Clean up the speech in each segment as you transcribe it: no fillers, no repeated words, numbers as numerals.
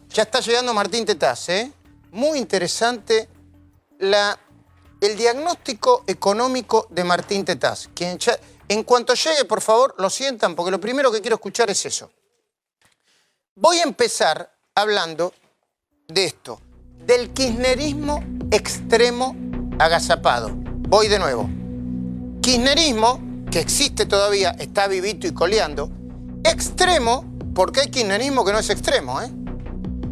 Ya está llegando Martín Tetaz, ¿eh? Muy interesante el diagnóstico económico de Martín Tetaz. En cuanto llegue, por favor, lo sientan, porque lo primero que quiero escuchar es eso. Voy a empezar hablando de esto, del kirchnerismo extremo agazapado. Voy de nuevo. Kirchnerismo, que existe todavía, está vivito y coleando. Extremo, porque hay kirchnerismo que no es extremo, ¿eh?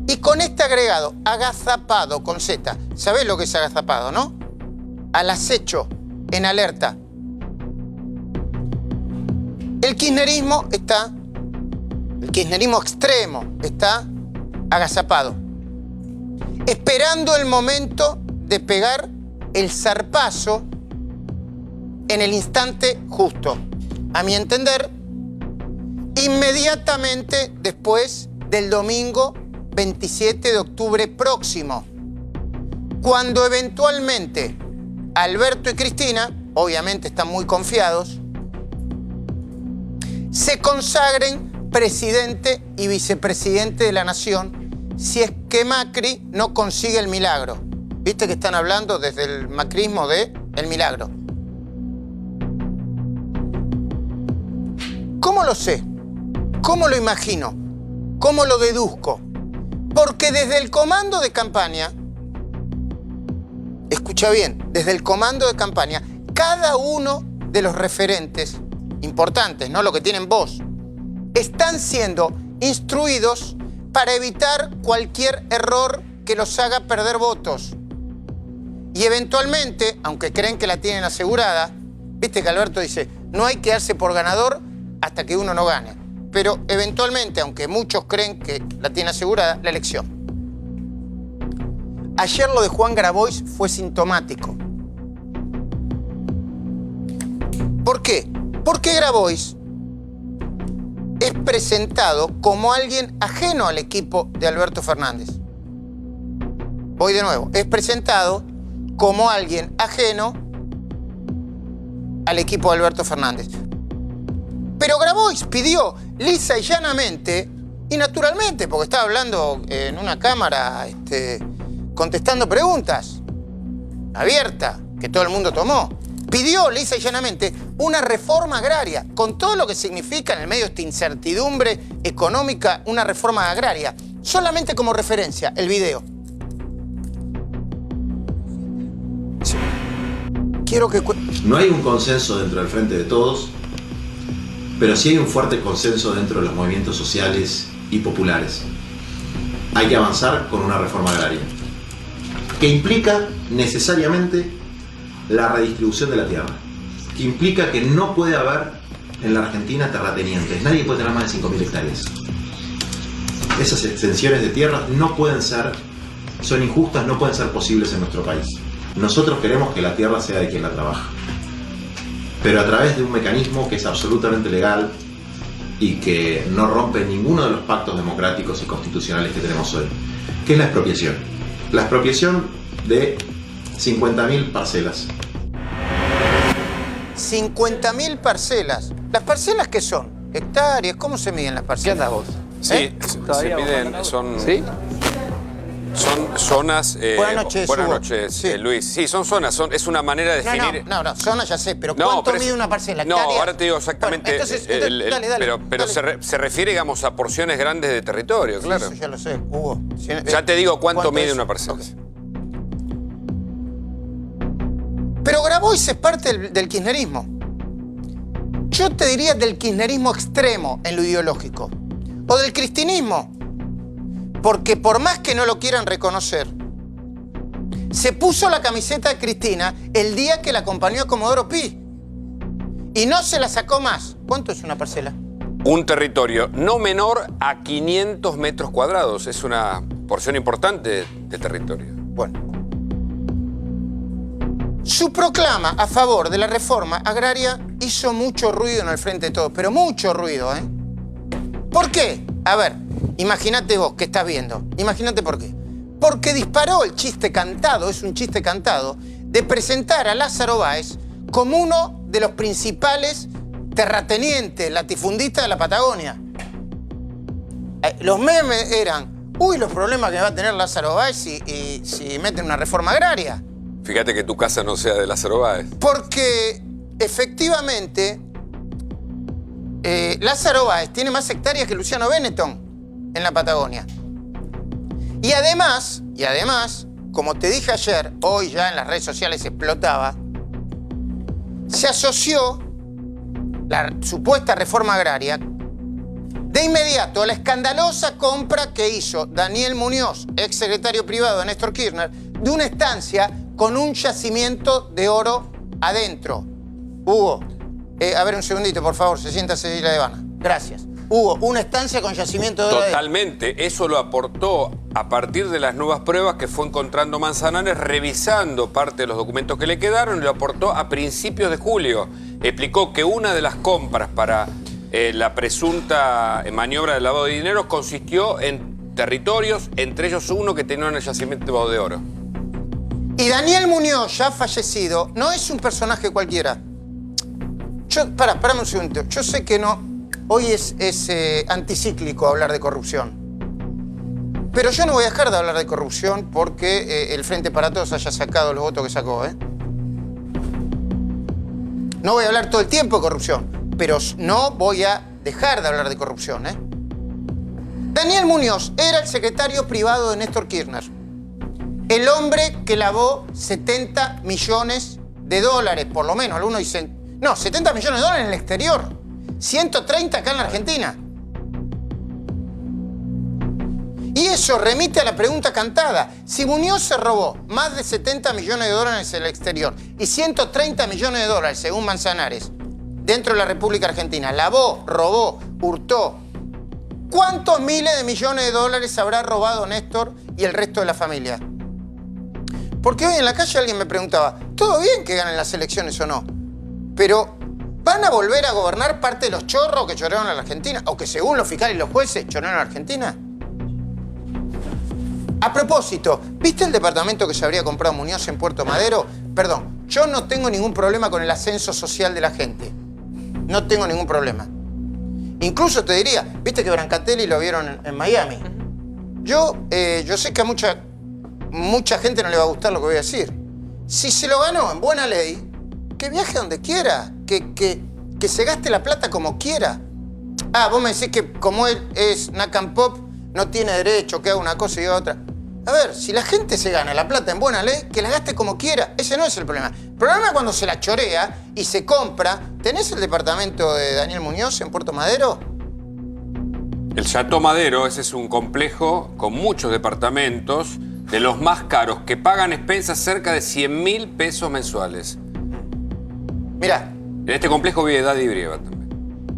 Y con este agregado, agazapado con Z. ¿Sabés lo que es agazapado, no? Al acecho, en alerta. El kirchnerismo extremo está agazapado. Esperando el momento de pegar el zarpazo en el instante justo. A mi entender, inmediatamente después del domingo 27 de octubre próximo, cuando eventualmente Alberto y Cristina, obviamente están muy confiados, se consagren presidente y vicepresidente de la nación si es que Macri no consigue el milagro. Viste que están hablando desde el macrismo de el milagro. ¿Cómo lo sé? ¿Cómo lo imagino? ¿Cómo lo deduzco? Porque desde el comando de campaña, escucha bien, desde el comando de campaña, cada uno de los referentes importantes, ¿no? Lo que tienen voz, están siendo instruidos para evitar cualquier error que los haga perder votos. Y eventualmente, aunque creen que la tienen asegurada, viste que Alberto dice, no hay que darse por ganador hasta que uno no gane. Pero eventualmente, aunque muchos creen que la tiene asegurada, la elección. Ayer lo de Juan Grabois fue sintomático. ¿Por qué? Porque Grabois es presentado como alguien ajeno al equipo de Alberto Fernández. Voy de nuevo. Es presentado como alguien ajeno al equipo de Alberto Fernández. Pero Grabois pidió lisa y llanamente, y naturalmente, porque estaba hablando en una cámara, contestando preguntas, abierta, que todo el mundo tomó, pidió lisa y llanamente una reforma agraria, con todo lo que significa en el medio de esta incertidumbre económica, una reforma agraria. Solamente como referencia, el video. Sí. Quiero que... No hay un consenso dentro del Frente de Todos, pero sí hay un fuerte consenso dentro de los movimientos sociales y populares. Hay que avanzar con una reforma agraria, que implica necesariamente la redistribución de la tierra, que implica que no puede haber en la Argentina terratenientes. Nadie puede tener más de 5.000 hectáreas. Esas extensiones de tierras no pueden ser, son injustas, no pueden ser posibles en nuestro país. Nosotros queremos que la tierra sea de quien la trabaja, pero a través de un mecanismo que es absolutamente legal y que no rompe ninguno de los pactos democráticos y constitucionales que tenemos hoy, que es la expropiación. La expropiación de 50.000 parcelas. 50.000 parcelas. ¿Las parcelas qué son? ¿Hectáreas? ¿Cómo se miden las parcelas? ¿Qué andas vos? Sí, se miden, son... ¿Sí? Son zonas... Buenas noches, sí. Luis. Sí, son zonas, es una manera de definir... No, zonas ya sé, pero ¿cuánto mide una parcela? No, ¿Hectáreas? ahora te digo exactamente... Bueno, entonces, dale. Pero se refiere, digamos, a porciones grandes de territorio, claro. Eso ya lo sé, Hugo. Ya te digo cuánto mide es? una parcela. Okay. Pero Grabois es parte del kirchnerismo. Yo te diría del kirchnerismo extremo en lo ideológico. O del cristinismo. Porque por más que no lo quieran reconocer, se puso la camiseta de Cristina el día que la acompañó a Comodoro Pi. Y no se la sacó más. ¿Cuánto es una parcela? Un territorio no menor a 500 metros cuadrados. Es una porción importante de territorio. Bueno. Su proclama a favor de la reforma agraria hizo mucho ruido en el Frente de Todos, pero mucho ruido, ¿eh? ¿Por qué? A ver, imagínate vos que estás viendo. Imagínate por qué. Porque disparó el chiste cantado, es un chiste cantado, de presentar a Lázaro Báez como uno de los principales terratenientes, latifundistas de la Patagonia. Los memes eran Uy, los problemas que va a tener Lázaro Báez si meten una reforma agraria. Fíjate que tu casa no sea de Lázaro Báez. Porque, efectivamente, Lázaro Báez tiene más hectáreas que Luciano Benetton en la Patagonia. Y además, como te dije ayer, hoy ya en las redes sociales explotaba, se asoció la supuesta reforma agraria de inmediato a la escandalosa compra que hizo Daniel Muñoz, ex secretario privado de Néstor Kirchner, de una estancia con un yacimiento de oro adentro. Hugo, a ver un segundito, por favor, se sienta Cecilia de Vana. Gracias. Hugo, una estancia con yacimiento de oro adentro. Totalmente. Eso lo aportó a partir de las nuevas pruebas que fue encontrando Manzanares, revisando parte de los documentos que le quedaron, y lo aportó a principios de julio. Explicó que una de las compras para la presunta maniobra de lavado de dinero consistió en territorios, entre ellos uno que tenía un yacimiento de oro. Y Daniel Muñoz, ya fallecido, no es un personaje cualquiera. Parame un segundo. Yo sé que no. Hoy es anticíclico hablar de corrupción. Pero yo no voy a dejar de hablar de corrupción porque el Frente para Todos haya sacado los votos que sacó, ¿eh? No voy a hablar todo el tiempo de corrupción, pero no voy a dejar de hablar de corrupción, ¿eh? Daniel Muñoz era el secretario privado de Néstor Kirchner. El hombre que lavó 70 millones de dólares, por lo menos. Algunos dicen, no, 70 millones de dólares en el exterior. 130 acá en la Argentina. Y eso remite a la pregunta cantada. Si Muñoz se robó más de 70 millones de dólares en el exterior y 130 millones de dólares, según Manzanares, dentro de la República Argentina, lavó, robó, hurtó, ¿cuántos miles de millones de dólares habrá robado Néstor y el resto de la familia? Porque hoy en la calle alguien me preguntaba, ¿todo bien que ganen las elecciones o no? Pero, ¿van a volver a gobernar parte de los chorros que choraron a la Argentina? O que según los fiscales y los jueces choraron a la Argentina. A propósito, ¿viste el departamento que se habría comprado Muñoz en Puerto Madero? Perdón, yo no tengo ningún problema con el ascenso social de la gente. No tengo ningún problema. Incluso te diría, ¿viste que Brancatelli lo vieron en Miami? Yo sé que a mucha gente no le va a gustar lo que voy a decir. Si se lo ganó en buena ley, que viaje donde quiera, que se gaste la plata como quiera. Ah, vos me decís que como él es Nakam Pop, no tiene derecho, que haga una cosa y haga otra. A ver, si la gente se gana la plata en buena ley, que la gaste como quiera. Ese no es el problema. El problema es cuando se la chorea y se compra. ¿Tenés el departamento de Daniel Muñoz en Puerto Madero? El Chateau Madero, ese es un complejo con muchos departamentos, de los más caros, que pagan expensas cerca de 100.000 pesos mensuales. Mirá. En este complejo vive Daddy Brieva también.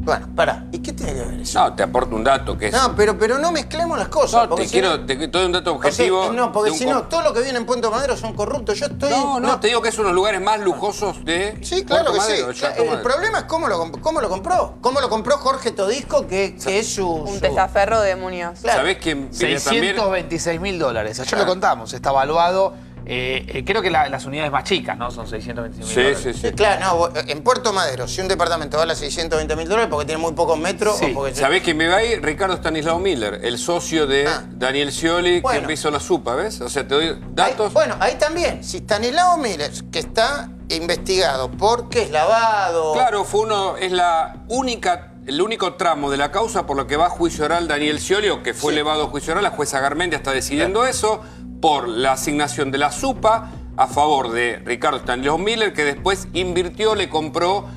Bueno, pará. ¿Y qué tiene que ver eso? No, te aporto un dato que es... No, pero no mezclemos las cosas. No, te doy un dato objetivo. O sea, no, porque si no, todo lo que viene en Puerto Madero son corruptos. Yo estoy... No, te digo que es uno de los lugares más lujosos de Sí, claro Puerto que Madero, sí. El problema es cómo lo compró. Cómo lo compró Jorge Todisco, que es un testaferro de Muñoz. Claro. ¿Sabés quién vive también? $626.000. Ayer lo contamos, está evaluado. Creo que las unidades más chicas, ¿no? Son $626.000. Sí, claro, no, en Puerto Madero, si un departamento vale $620.000 porque tiene muy pocos metros Sí. o porque... ¿Sabés quién me va ahí? Ricardo Stanislao Miller, el socio de Daniel Scioli, Bueno. que hizo la SUPA, ¿ves? O sea, te doy datos. Ahí también, si Stanislao Miller, que está investigado porque es lavado... Claro, es el único tramo de la causa por lo que va a juicio oral Daniel Scioli, o que fue elevado a juicio oral. La jueza Garmendia está decidiendo eso por la asignación de la SUPA a favor de Ricardo Stanislao Miller, que después invirtió, le compró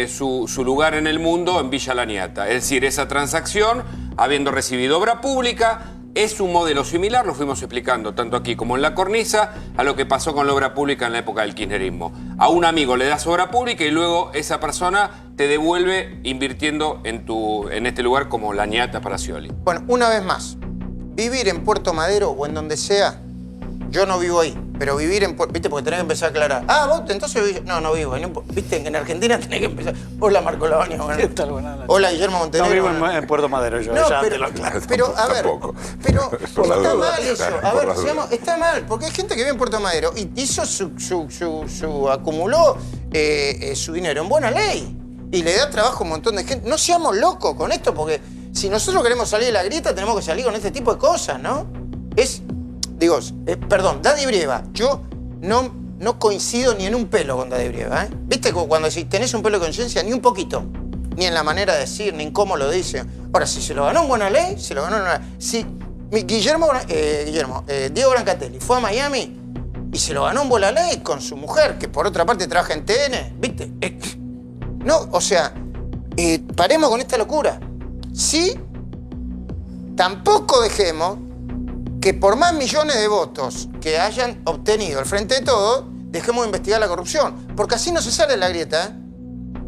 su lugar en el mundo en Villa Laniata. Es decir, esa transacción, habiendo recibido obra pública, es un modelo similar, lo fuimos explicando tanto aquí como en La Cornisa, a lo que pasó con la obra pública en la época del kirchnerismo. A un amigo le das obra pública y luego esa persona te devuelve invirtiendo en este lugar como Laniata para Scioli. Bueno, una vez más, vivir en Puerto Madero o en donde sea, yo no vivo ahí, pero vivir en Puerto... ¿Viste? Porque tenés que empezar a aclarar. Ah, vos entonces vivís... No vivo. ¿Viste? En Argentina tenés que empezar... Hola, Marco Labaña. Bueno. Hola, Guillermo Montenegro. No vivo en Puerto Madero yo, no, ya pero, te lo aclaro. pero, a ver, pero Por la está duda, mal eso. claro, A por ver, la duda. digamos, está mal, porque hay gente que vive en Puerto Madero y hizo acumuló su dinero en buena ley y le da trabajo a un montón de gente. No seamos locos con esto, porque si nosotros queremos salir de la grieta, tenemos que salir con este tipo de cosas, ¿no? Perdón, Daddy Brieva, yo no coincido ni en un pelo con Daddy Brieva, ¿eh? ¿Viste cuando decís, tenés un pelo de conciencia? Ni un poquito. Ni en la manera de decir, ni en cómo lo dice. Ahora, si se lo ganó en buena ley, se lo ganó en buena ley. Si Diego Brancatelli fue a Miami y se lo ganó en buena ley con su mujer, que por otra parte trabaja en TN, ¿viste? No, o sea, paremos con esta locura. Sí, tampoco dejemos que por más millones de votos que hayan obtenido el Frente de Todos, dejemos de investigar la corrupción. Porque así no se sale de la grieta, ¿eh?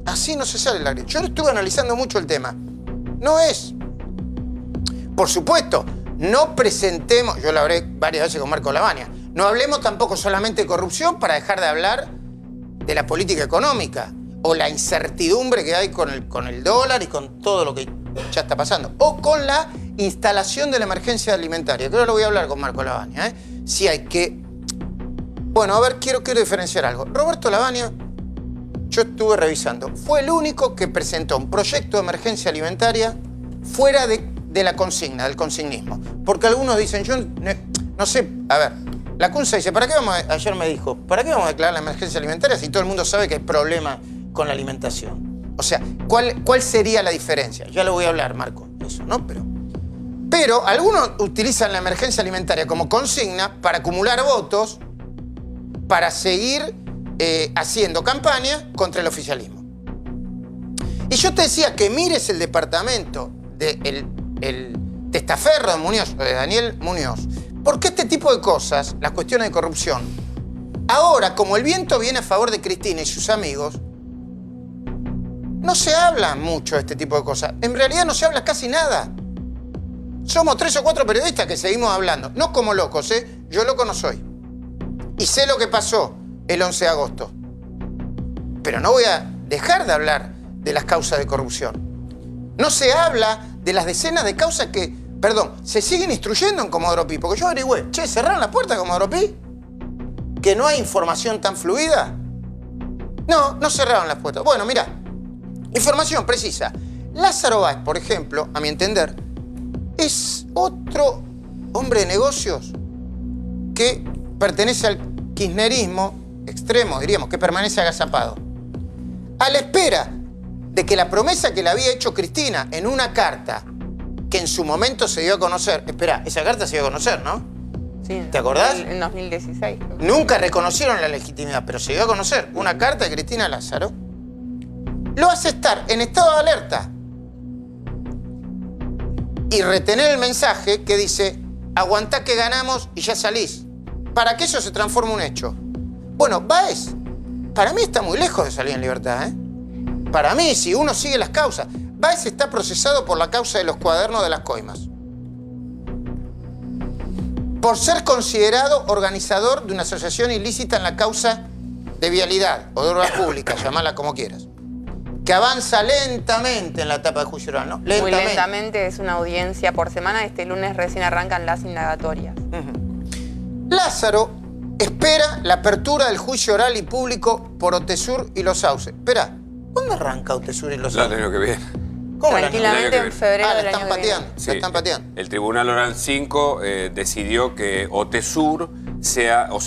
Así no se sale de la grieta. Yo estuve analizando mucho el tema. No es. Por supuesto, no presentemos, yo lo hablé varias veces con Marco Lavagna, no hablemos tampoco solamente de corrupción para dejar de hablar de la política económica o la incertidumbre que hay con el dólar y con todo lo que ya está pasando. O con la instalación de la emergencia alimentaria, que ahora lo voy a hablar con Marco Lavagna, ¿eh? Si hay que... Bueno, a ver, quiero diferenciar algo. Roberto Lavagna, yo estuve revisando, fue el único que presentó un proyecto de emergencia alimentaria fuera de la consigna, del consignismo. Porque algunos dicen, yo no sé, a ver, la CUNSA dice, ayer me dijo, ¿para qué vamos a declarar la emergencia alimentaria si todo el mundo sabe que hay problemas con la alimentación? O sea, ¿cuál sería la diferencia? Ya lo voy a hablar, Marco, eso, ¿no? Pero algunos utilizan la emergencia alimentaria como consigna para acumular votos, para seguir haciendo campaña contra el oficialismo. Y yo te decía que mires el departamento del testaferro de Muñoz, de Daniel Muñoz, porque este tipo de cosas, las cuestiones de corrupción, ahora, como el viento viene a favor de Cristina y sus amigos, no se habla mucho de este tipo de cosas. En realidad no se habla casi nada. Somos 3 o 4 periodistas que seguimos hablando. No como locos, ¿eh? Yo loco no soy. Y sé lo que pasó el 11 de agosto. Pero no voy a dejar de hablar de las causas de corrupción. No se habla de las decenas de causas que, se siguen instruyendo en Comodoro Pi. Porque yo averigüé, ¿cerraron la puerta de Comodoro Pi? ¿Que no hay información tan fluida? No cerraron las puertas. Bueno, mirá, información precisa. Lázaro Báez, por ejemplo, a mi entender, es otro hombre de negocios que pertenece al kirchnerismo extremo, diríamos, que permanece agazapado. A la espera de que la promesa que le había hecho Cristina en una carta que en su momento se dio a conocer... Espera, esa carta se dio a conocer, ¿no? Sí. ¿Te acordás? En 2016. Nunca reconocieron la legitimidad, pero se dio a conocer una carta de Cristina Lázaro. Lo hace estar en estado de alerta y retener el mensaje que dice aguantá que ganamos y ya salís, para que eso se transforme en un hecho. Bueno, Báez, para mí está muy lejos de salir en libertad, ¿eh? Para mí, si uno sigue las causas, Báez está procesado por la causa de los cuadernos de las coimas, por ser considerado organizador de una asociación ilícita en la causa de vialidad o de obra pública, llamala como quieras, que avanza lentamente en la etapa de juicio oral, ¿no? Lentamente. Muy lentamente, es una audiencia por semana. Este lunes recién arrancan las indagatorias. Lázaro espera la apertura del juicio oral y público por Otesur y Los Sauces. Espera, ¿cuándo arranca Otesur y Los Sauces? El año que viene. ¿Cómo Tranquilamente en febrero del la año están que viene. pateando, la están pateando. El Tribunal Oral 5 decidió que Otesur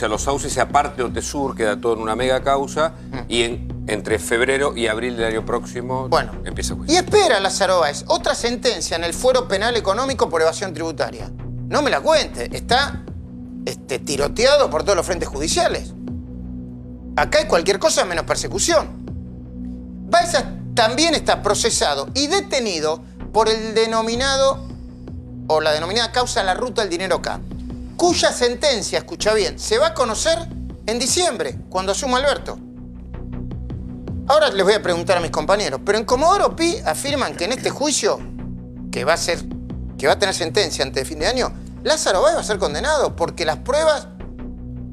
Los Sauces sea parte de Otesur, queda todo en una mega causa, y entre febrero y abril del año próximo empieza el juicio. Y espera Lázaro Báez otra sentencia en el fuero penal económico por evasión tributaria. No me la cuente, está tiroteado por todos los frentes judiciales. Acá hay cualquier cosa menos persecución. Báez también está procesado y detenido por el denominado o la denominada causa La Ruta del Dinero K, cuya sentencia, escucha bien, se va a conocer en diciembre, cuando asuma Alberto. Ahora les voy a preguntar a mis compañeros, pero en Comodoro Pi afirman que en este juicio, que va a tener sentencia antes de fin de año, Lázaro Báez va a ser condenado porque las pruebas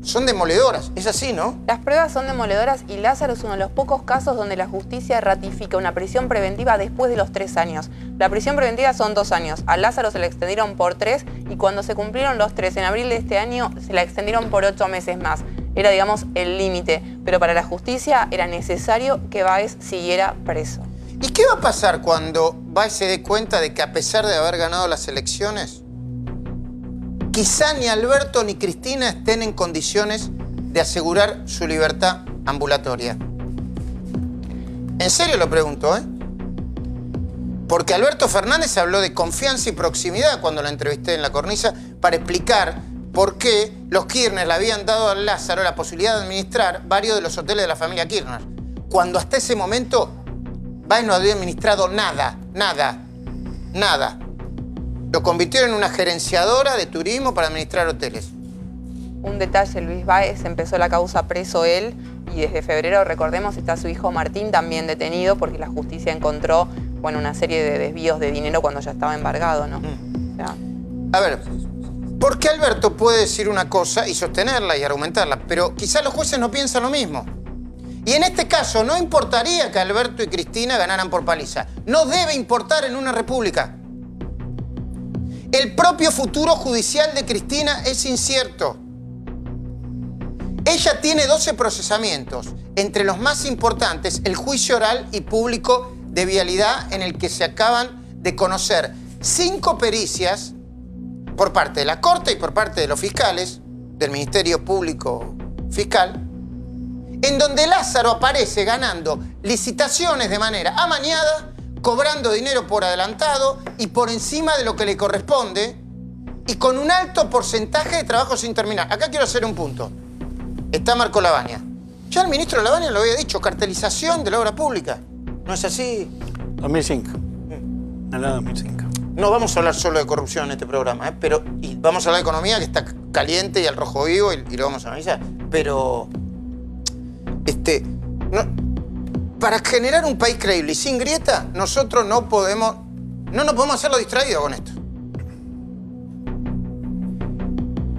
son demoledoras. Es así, ¿no? Las pruebas son demoledoras y Lázaro es uno de los pocos casos donde la justicia ratifica una prisión preventiva después de los 3 años. La prisión preventiva son 2 años. A Lázaro se la extendieron por 3 y cuando se cumplieron los 3 en abril de este año se la extendieron por 8 meses más. Era, digamos, el límite. Pero para la justicia era necesario que Báez siguiera preso. ¿Y qué va a pasar cuando Valls se dé cuenta de que a pesar de haber ganado las elecciones, quizá ni Alberto ni Cristina estén en condiciones de asegurar su libertad ambulatoria? En serio lo pregunto, ¿eh? Porque Alberto Fernández habló de confianza y proximidad cuando la entrevisté en La Cornisa para explicar por qué los Kirchner le habían dado a Lázaro la posibilidad de administrar varios de los hoteles de la familia Kirchner, cuando hasta ese momento Valls no había administrado nada. Lo convirtieron en una gerenciadora de turismo para administrar hoteles. Un detalle, Luis Valls empezó la causa preso él y desde febrero, recordemos, está su hijo Martín también detenido porque la justicia encontró, bueno, una serie de desvíos de dinero cuando ya estaba embargado, ¿no? O sea, A ver, porque Alberto puede decir una cosa y sostenerla y argumentarla, pero quizás los jueces no piensan lo mismo. Y en este caso no importaría que Alberto y Cristina ganaran por paliza. No debe importar en una república. El propio futuro judicial de Cristina es incierto. Ella tiene 12 procesamientos, entre los más importantes el juicio oral y público de vialidad en el que se acaban de conocer 5 pericias por parte de la Corte y por parte de los fiscales, del Ministerio Público Fiscal, en donde Lázaro aparece ganando licitaciones de manera amañada, cobrando dinero por adelantado y por encima de lo que le corresponde y con un alto porcentaje de trabajo sin terminar. Acá quiero hacer un punto. Está Marco Lavagna. Ya el ministro Lavagna lo había dicho, cartelización de la obra pública. ¿No es así? 2005. En el año 2005. No vamos a hablar solo de corrupción en este programa, pero y vamos a hablar de economía, que está caliente y al rojo vivo, y lo vamos a analizar. Pero para generar un país creíble y sin grieta, nosotros no nos podemos hacerlo distraídos con esto.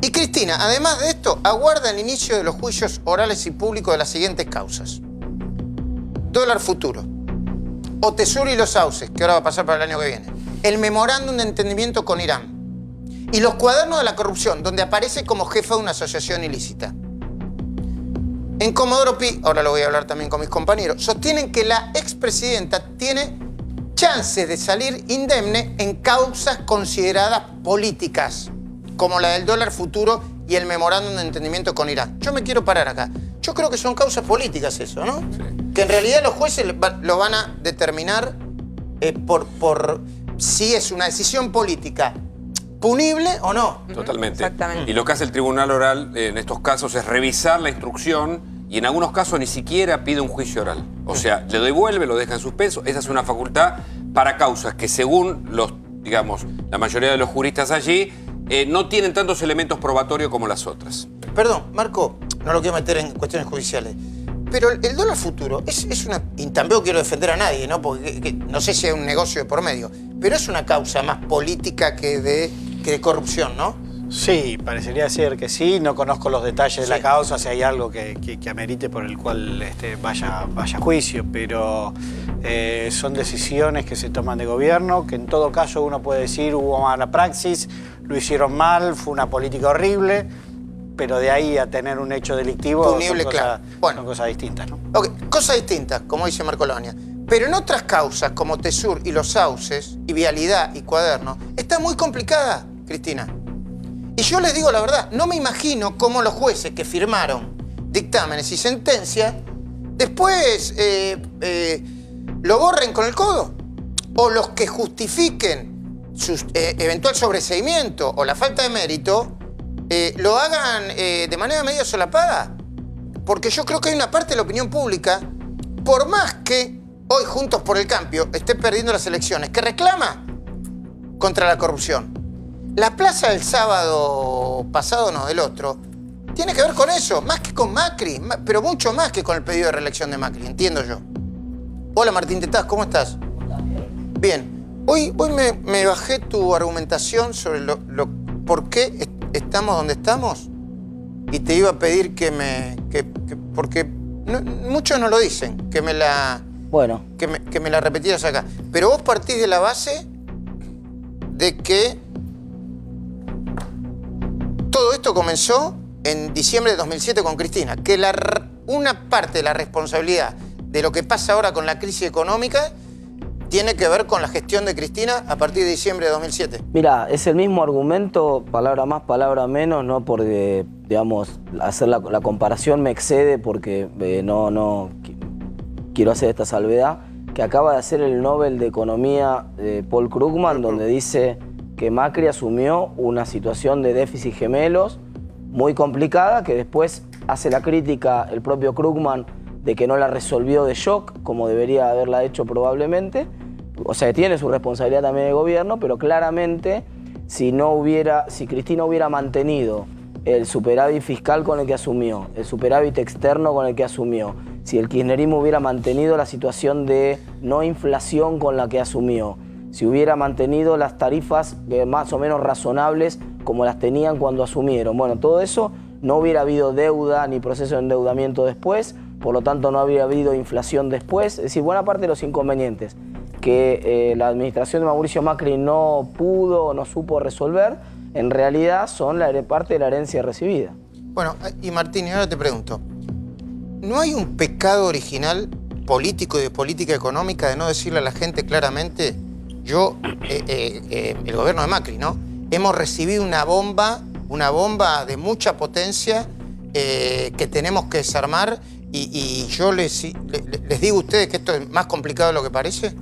Y Cristina, además de esto, aguarda el inicio de los juicios orales y públicos de las siguientes causas: dólar futuro, OTESUR y los sauces, que ahora va a pasar para el año que viene, el memorándum de entendimiento con Irán y los cuadernos de la corrupción, donde aparece como jefa de una asociación ilícita. En Comodoro Pi, ahora lo voy a hablar también con mis compañeros, sostienen que la expresidenta tiene chances de salir indemne en causas consideradas políticas, como la del dólar futuro y el memorándum de entendimiento con Irán. Yo me quiero parar acá. Yo creo que son causas políticas eso, ¿no? Sí. Que en realidad los jueces lo van a determinar por si es una decisión política punible o no. Totalmente. Exactamente. Y lo que hace el tribunal oral en estos casos es revisar la instrucción y en algunos casos ni siquiera pide un juicio oral. O sea, le devuelve, lo deja en suspenso. Esa es una facultad para causas que según la mayoría de los juristas allí no tienen tantos elementos probatorios como las otras. Perdón, Marco, no lo quiero meter en cuestiones judiciales, pero el dólar futuro es una... Y tampoco quiero defender a nadie, ¿no? Porque no sé si hay un negocio de por medio, pero es una causa más política que de corrupción, ¿no? Sí, parecería ser que sí. No conozco los detalles de la causa, si hay algo que amerite por el cual vaya a juicio, pero son decisiones que se toman de gobierno, que en todo caso uno puede decir hubo mala praxis, lo hicieron mal, fue una política horrible, pero de ahí a tener un hecho delictivo punible, son cosas distintas, ¿no? Ok, cosas distintas, como dice Marco Lavagna. Pero en otras causas, como TESUR y los sauces, y vialidad y cuaderno, está muy complicada, Cristina. Y yo les digo la verdad, no me imagino cómo los jueces que firmaron dictámenes y sentencias después lo borren con el codo. O los que justifiquen su eventual sobreseimiento o la falta de mérito lo hagan de manera medio solapada. Porque yo creo que hay una parte de la opinión pública, por más que hoy Juntos por el Cambio esté perdiendo las elecciones, que reclama contra la corrupción. La plaza del sábado pasado, no, del otro, tiene que ver con eso, más que con Macri, pero mucho más que con el pedido de reelección de Macri, entiendo yo. Hola Martín Tetaz, ¿cómo estás? Bien. Hoy me bajé tu argumentación sobre por qué estamos donde estamos y te iba a pedir porque muchos no lo dicen, que me la repetieras acá. Pero vos partís de la base de que todo esto comenzó en diciembre de 2007 con Cristina, que una parte de la responsabilidad de lo que pasa ahora con la crisis económica tiene que ver con la gestión de Cristina a partir de diciembre de 2007. Mira, es el mismo argumento, palabra más, palabra menos, no porque, digamos, hacer la comparación me excede porque no quiero hacer esta salvedad, que acaba de hacer el Nobel de Economía Paul Krugman, donde dice que Macri asumió una situación de déficit gemelos muy complicada, que después hace la crítica el propio Krugman de que no la resolvió de shock, como debería haberla hecho probablemente. O sea, tiene su responsabilidad también el gobierno, pero claramente si Cristina hubiera mantenido el superávit fiscal con el que asumió, el superávit externo con el que asumió, si el kirchnerismo hubiera mantenido la situación de no inflación con la que asumió, si hubiera mantenido las tarifas más o menos razonables como las tenían cuando asumieron, bueno, todo eso no hubiera habido deuda ni proceso de endeudamiento después, por lo tanto no habría habido inflación después, es decir, buena parte de los inconvenientes que la administración de Mauricio Macri no pudo o no supo resolver, en realidad son parte de la herencia recibida. Bueno, y Martín, ahora te pregunto, ¿no hay un pecado original político y de política económica de no decirle a la gente claramente, el gobierno de Macri, ¿no? Hemos recibido una bomba de mucha potencia que tenemos que desarmar y yo les digo a ustedes que esto es más complicado de lo que parece?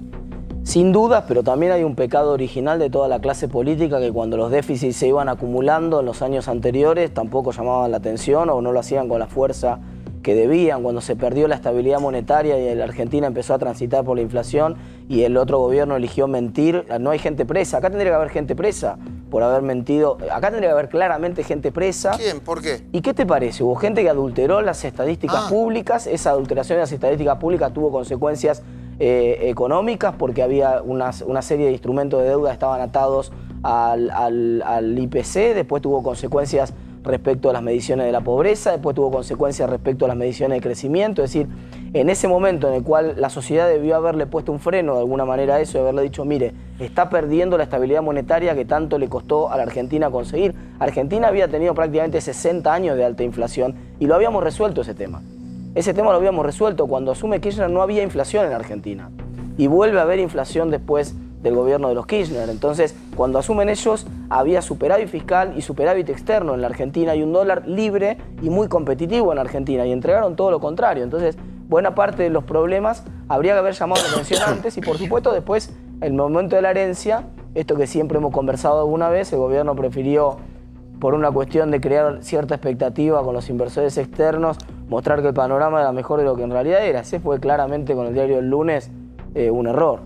Sin dudas, pero también hay un pecado original de toda la clase política que cuando los déficits se iban acumulando en los años anteriores tampoco llamaban la atención o no lo hacían con la fuerza que debían. Cuando se perdió la estabilidad monetaria y la Argentina empezó a transitar por la inflación y el otro gobierno eligió mentir, no hay gente presa. Acá tendría que haber gente presa por haber mentido. Acá tendría que haber claramente gente presa. ¿Quién? ¿Por qué? ¿Y qué te parece? Hubo gente que adulteró las estadísticas públicas. Esa adulteración de las estadísticas públicas tuvo consecuencias económicas porque había una serie de instrumentos de deuda que estaban atados al IPC, después tuvo consecuencias respecto a las mediciones de la pobreza, después tuvo consecuencias respecto a las mediciones de crecimiento, es decir, en ese momento en el cual la sociedad debió haberle puesto un freno de alguna manera a eso y haberle dicho, mire, está perdiendo la estabilidad monetaria que tanto le costó a la Argentina conseguir. Argentina había tenido prácticamente 60 años de alta inflación y lo habíamos resuelto ese tema. Ese tema lo habíamos resuelto. Cuando asume Kirchner no había inflación en Argentina. Y vuelve a haber inflación después del gobierno de los Kirchner. Entonces, cuando asumen ellos, había superávit fiscal y superávit externo en la Argentina y un dólar libre y muy competitivo en Argentina. Y entregaron todo lo contrario. Entonces, buena parte de los problemas habría que haber llamado la atención antes y, por supuesto, después, el momento de la herencia, esto que siempre hemos conversado alguna vez, el gobierno prefirió, por una cuestión de crear cierta expectativa con los inversores externos, mostrar que el panorama era mejor de lo que en realidad era. Ese fue claramente con el diario del lunes un error.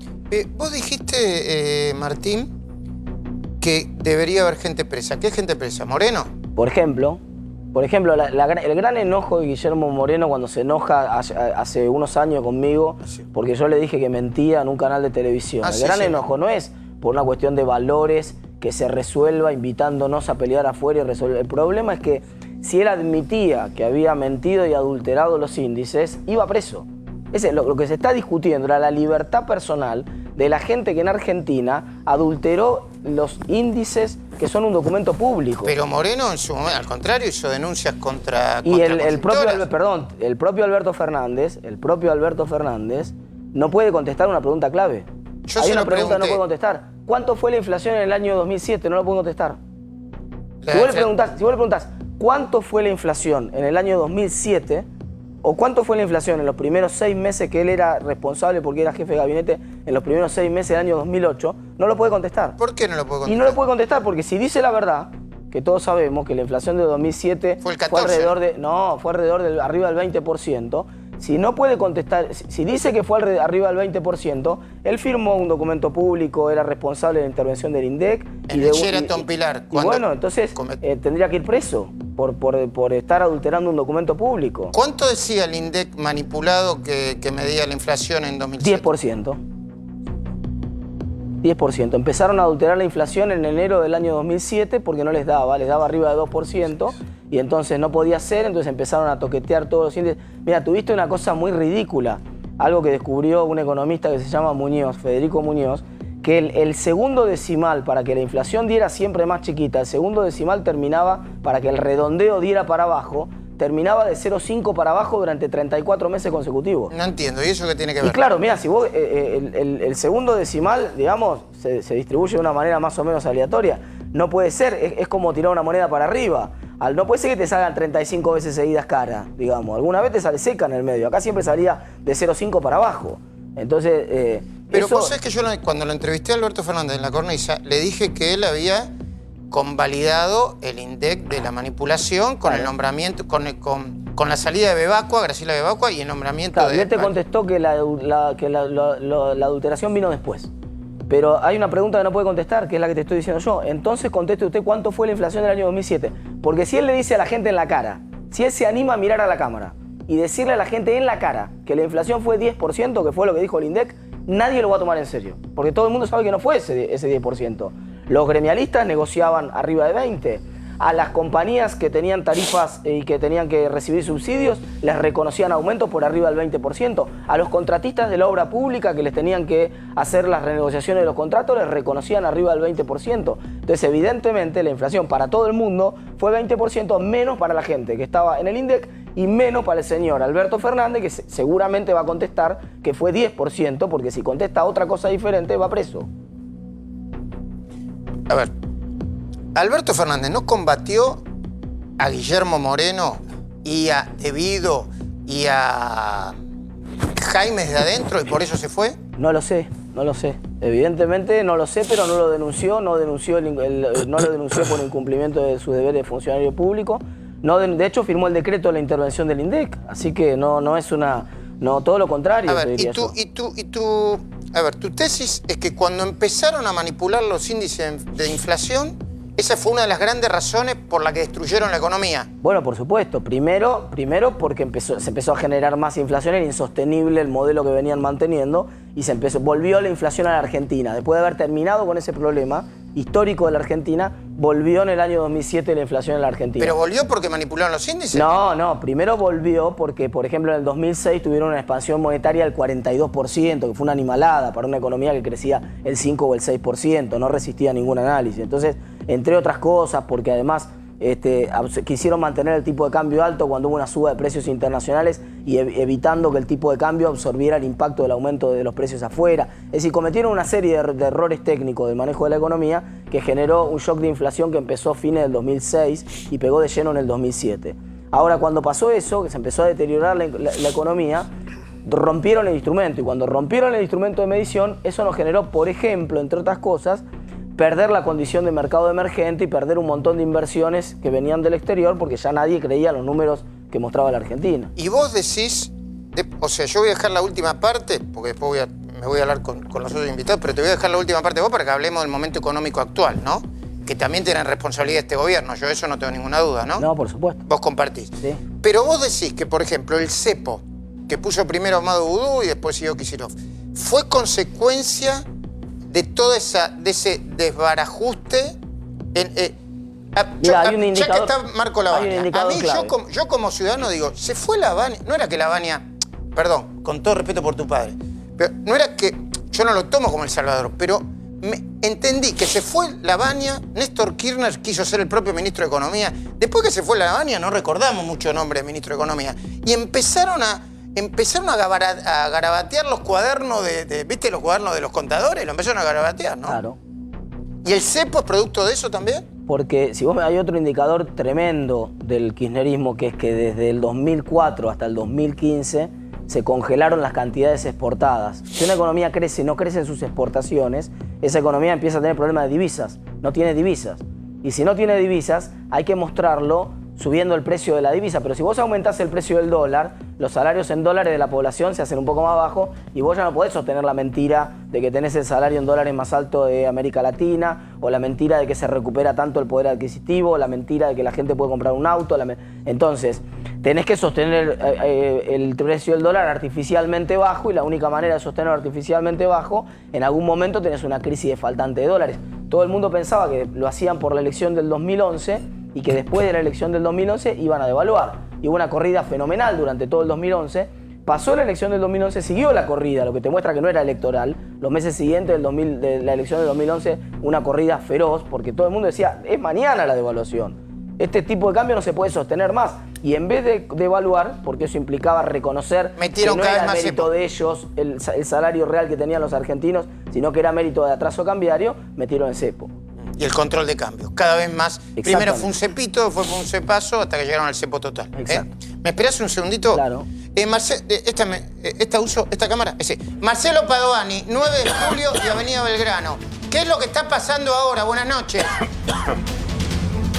Vos dijiste, Martín, que debería haber gente presa. ¿Qué gente presa? ¿Moreno? Por ejemplo, el gran enojo de Guillermo Moreno cuando se enoja hace unos años conmigo, porque yo le dije que mentía en un canal de televisión. El gran enojo no es por una cuestión de valores que se resuelva invitándonos a pelear afuera y resolver. El problema es que si él admitía que había mentido y adulterado los índices, iba preso. Lo que se está discutiendo era la libertad personal de la gente que en Argentina adulteró los índices que son un documento público. Pero Moreno, en su momento, al contrario, hizo denuncias contra y el propio Alberto Fernández no puede contestar una pregunta clave. Hay una pregunta que no puede contestar. ¿Cuánto fue la inflación en el año 2007? No lo puedo contestar. Si vos le preguntás, ¿cuánto fue la inflación en el año 2007? ¿O cuánto fue la inflación en los primeros 6 meses que él era responsable porque era jefe de gabinete en los primeros 6 meses del año 2008? No lo puede contestar. ¿Por qué no lo puede contestar? Y no lo puede contestar porque si dice la verdad, que todos sabemos que la inflación de 2007 fue el 14. fue alrededor de arriba del 20%. Si no puede contestar, si dice que fue arriba del 20%, él firmó un documento público, era responsable de la intervención del INDEC. El de Sheraton Pilar. Y bueno, entonces tendría que ir preso por estar adulterando un documento público. ¿Cuánto decía el INDEC manipulado que medía la inflación en 2007? 10%. 10%. Empezaron a adulterar la inflación en enero del año 2007 porque no les daba arriba de 2%. Y entonces no podía ser, entonces empezaron a toquetear todos los índices. Mira, tuviste una cosa muy ridícula, algo que descubrió un economista que se llama Muñoz, Federico Muñoz, que el segundo decimal, para que la inflación diera siempre más chiquita, el segundo decimal terminaba, para que el redondeo diera para abajo, terminaba de 0,5 para abajo durante 34 meses consecutivos. No entiendo, ¿y eso qué tiene que ver? Y claro, mira, si vos el segundo decimal, digamos, se distribuye de una manera más o menos aleatoria. No puede ser, es como tirar una moneda para arriba. No puede ser que te salgan 35 veces seguidas cara, digamos. Alguna vez te sale seca en el medio. Acá siempre salía de 0,5 para abajo. Entonces, pero eso... vos sabés que yo cuando lo entrevisté a Alberto Fernández en la cornisa, le dije que él había convalidado el INDEC de la manipulación con el nombramiento, con la salida de Bebacua, Graciela Bebacua, y el nombramiento claro, de... y él te contestó que la adulteración vino después. Pero hay una pregunta que no puede contestar, que es la que te estoy diciendo yo. Entonces conteste usted cuánto fue la inflación del año 2007. Porque si él le dice a la gente en la cara, si él se anima a mirar a la cámara y decirle a la gente en la cara que la inflación fue 10%, que fue lo que dijo el INDEC, nadie lo va a tomar en serio. Porque todo el mundo sabe que no fue ese 10%. Los gremialistas negociaban arriba de 20%. A las compañías que tenían tarifas y que tenían que recibir subsidios, les reconocían aumentos por arriba del 20%. A los contratistas de la obra pública que les tenían que hacer las renegociaciones de los contratos, les reconocían arriba del 20%. Entonces, evidentemente, la inflación para todo el mundo fue 20% menos para la gente que estaba en el INDEC y menos para el señor Alberto Fernández, que seguramente va a contestar que fue 10%, porque si contesta otra cosa diferente, va preso. A ver, Alberto Fernández no combatió a Guillermo Moreno y a De Vido y a Jaime de adentro y por eso se fue. No lo sé, no lo sé. Evidentemente no lo sé, pero no lo denunció, no lo denunció por incumplimiento de sus deberes de funcionario público. No, de hecho firmó el decreto de la intervención del INDEC, así que no es una... No, todo lo contrario. A ver, a ver, tu tesis es que cuando empezaron a manipular los índices de inflación, esa fue una de las grandes razones por la que destruyeron la economía. Bueno, por supuesto. Primero porque se empezó a generar más inflación, era insostenible el modelo que venían manteniendo y volvió la inflación a la Argentina. Después de haber terminado con ese problema histórico de la Argentina, volvió en el año 2007 la inflación en la Argentina. ¿Pero volvió porque manipularon los índices? No, primero volvió porque, por ejemplo, en el 2006 tuvieron una expansión monetaria del 42%, que fue una animalada para una economía que crecía el 5 o el 6%, no resistía a ningún análisis. Entonces, entre otras cosas, porque además quisieron mantener el tipo de cambio alto cuando hubo una suba de precios internacionales y evitando que el tipo de cambio absorbiera el impacto del aumento de los precios afuera. Es decir, cometieron una serie de errores técnicos del manejo de la economía que generó un shock de inflación que empezó a fines del 2006 y pegó de lleno en el 2007. Ahora, cuando pasó eso, que se empezó a deteriorar la economía, rompieron el instrumento y cuando rompieron el instrumento de medición, eso nos generó, por ejemplo, entre otras cosas, perder la condición de mercado emergente y perder un montón de inversiones que venían del exterior porque ya nadie creía los números que mostraba la Argentina. Y vos decís, o sea, yo voy a dejar la última parte, porque después me voy a hablar con los otros invitados, pero te voy a dejar la última parte vos para que hablemos del momento económico actual, ¿no? Que también tienen responsabilidad este gobierno, yo de eso no tengo ninguna duda, ¿no? No, por supuesto. Vos compartís. Sí. Pero vos decís que, por ejemplo, el cepo, que puso primero Amado Boudou y después siguió Kicillof, fue consecuencia de todo ese desbarajuste. Mira, hay un indicador, ya que está Marco Lavagna, a mí clave. yo como ciudadano digo, se fue Lavagna, no era que Lavagna, perdón, con todo respeto por tu padre, pero no era que, yo no lo tomo como El Salvador, pero entendí que se fue Lavagna, Néstor Kirchner quiso ser el propio ministro de Economía, después que se fue Lavagna no recordamos mucho nombre de ministro de Economía, y empezaron a garabatear los cuadernos ¿viste los cuadernos de los contadores? Lo empezaron a garabatear, ¿no? Claro. ¿Y el cepo es producto de eso también? Porque si vos hay otro indicador tremendo del kirchnerismo, que es que desde el 2004 hasta el 2015 se congelaron las cantidades exportadas. Si una economía crece y no crecen sus exportaciones, esa economía empieza a tener problemas de divisas. No tiene divisas. Y si no tiene divisas, hay que mostrarlo subiendo el precio de la divisa, pero si vos aumentás el precio del dólar, los salarios en dólares de la población se hacen un poco más bajos y vos ya no podés sostener la mentira de que tenés el salario en dólares más alto de América Latina, o la mentira de que se recupera tanto el poder adquisitivo, o la mentira de que la gente puede comprar un auto. Entonces, tenés que sostener el precio del dólar artificialmente bajo, y la única manera de sostenerlo artificialmente bajo, en algún momento tenés una crisis de faltante de dólares. Todo el mundo pensaba que lo hacían por la elección del 2011, y que después de la elección del 2011 iban a devaluar. Y hubo una corrida fenomenal durante todo el 2011. Pasó la elección del 2011, siguió la corrida, lo que te muestra que no era electoral. Los meses siguientes de la elección del 2011, una corrida feroz, porque todo el mundo decía, es mañana la devaluación. este tipo de cambio no se puede sostener más. Y en vez de evaluar, porque eso implicaba reconocer Metieron que no cada era vez más mérito cepo. de ellos el salario real que tenían los argentinos, sino que era mérito de atraso cambiario, metieron el cepo. Y el control de cambios, cada vez más. Primero Exactamente. fue un cepito, después fue un cepazo, hasta que llegaron al cepo total. Exacto. ¿Me esperás un segundito? Claro. Uso esta cámara. Marcelo Padovani, 9 de julio y Avenida Belgrano. ¿Qué es lo que está pasando ahora? Buenas noches.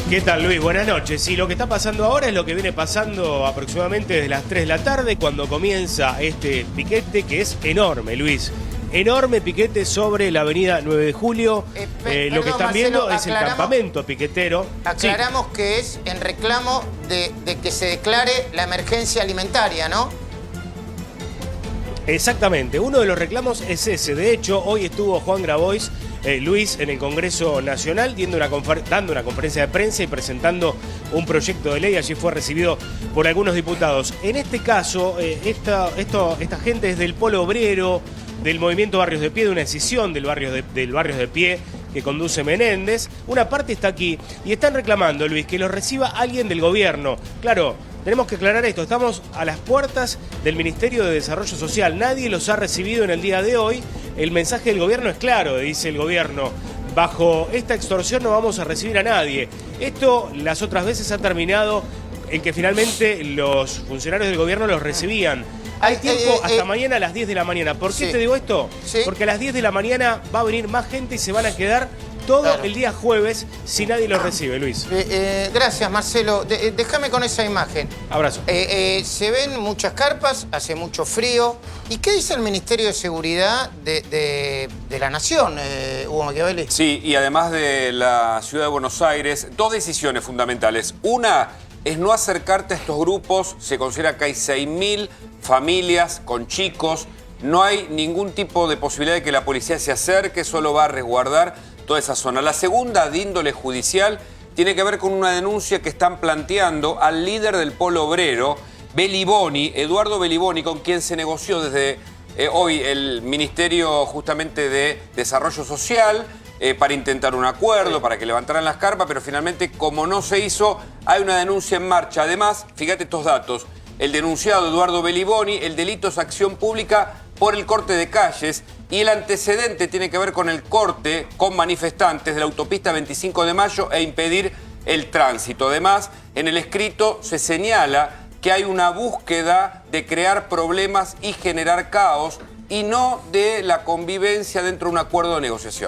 ¿Qué tal, Luis? Buenas noches. Sí, lo que está pasando ahora es lo que viene pasando aproximadamente desde las 3 de la tarde, cuando comienza este piquete, que es enorme, Luis. Enorme piquete sobre la avenida 9 de julio. Lo perdón, que están Marcelo, viendo es el aclaramos- campamento piquetero. Aclaramos que es en reclamo de que se declare la emergencia alimentaria, ¿no? Exactamente, uno de los reclamos es ese. De hecho, hoy estuvo Juan Grabois, Luis, en el Congreso Nacional dando una conferencia de prensa y presentando un proyecto de ley. Allí fue recibido por algunos diputados. En este caso, esta gente es del Polo Obrero, del Movimiento Barrios de Pie, de una decisión del Barrios de Pie que conduce Menéndez. Una parte está aquí y están reclamando, Luis, que los reciba alguien del gobierno. Claro, tenemos que aclarar esto, estamos a las puertas del Ministerio de Desarrollo Social, nadie los ha recibido en el día de hoy. El mensaje del gobierno es claro, dice el gobierno: bajo esta extorsión no vamos a recibir a nadie. Esto las otras veces ha terminado en que finalmente los funcionarios del gobierno los recibían. Hay tiempo hasta mañana a las 10 de la mañana. ¿Por qué Sí. te digo esto? Sí. Porque a las 10 de la mañana va a venir más gente y se van a quedar todo Claro. el día jueves si nadie los recibe, Luis. Gracias, Marcelo. Déjame con esa imagen. Abrazo. Se ven muchas carpas, hace mucho frío. ¿Y qué dice el Ministerio de Seguridad de la Nación, Hugo Machiavelli? Sí, y además de la ciudad de Buenos Aires, dos decisiones fundamentales. Una es no acercarte a estos grupos. Se considera que hay 6.000 familias con chicos. No hay ningún tipo de posibilidad de que la policía se acerque, solo va a resguardar toda esa zona. La segunda, de índole judicial, tiene que ver con una denuncia que están planteando al líder del Polo Obrero, Beliboni, Eduardo Beliboni, con quien se negoció desde hoy el Ministerio justamente de Desarrollo Social para intentar un acuerdo, para que levantaran las carpas, pero finalmente, como no se hizo, hay una denuncia en marcha. Además, fíjate estos datos: el denunciado Eduardo Beliboni, el delito es acción pública por el corte de calles, y el antecedente tiene que ver con el corte con manifestantes de la autopista 25 de Mayo e impedir el tránsito. Además, en el escrito se señala que hay una búsqueda de crear problemas y generar caos, y no de la convivencia dentro de un acuerdo de negociación.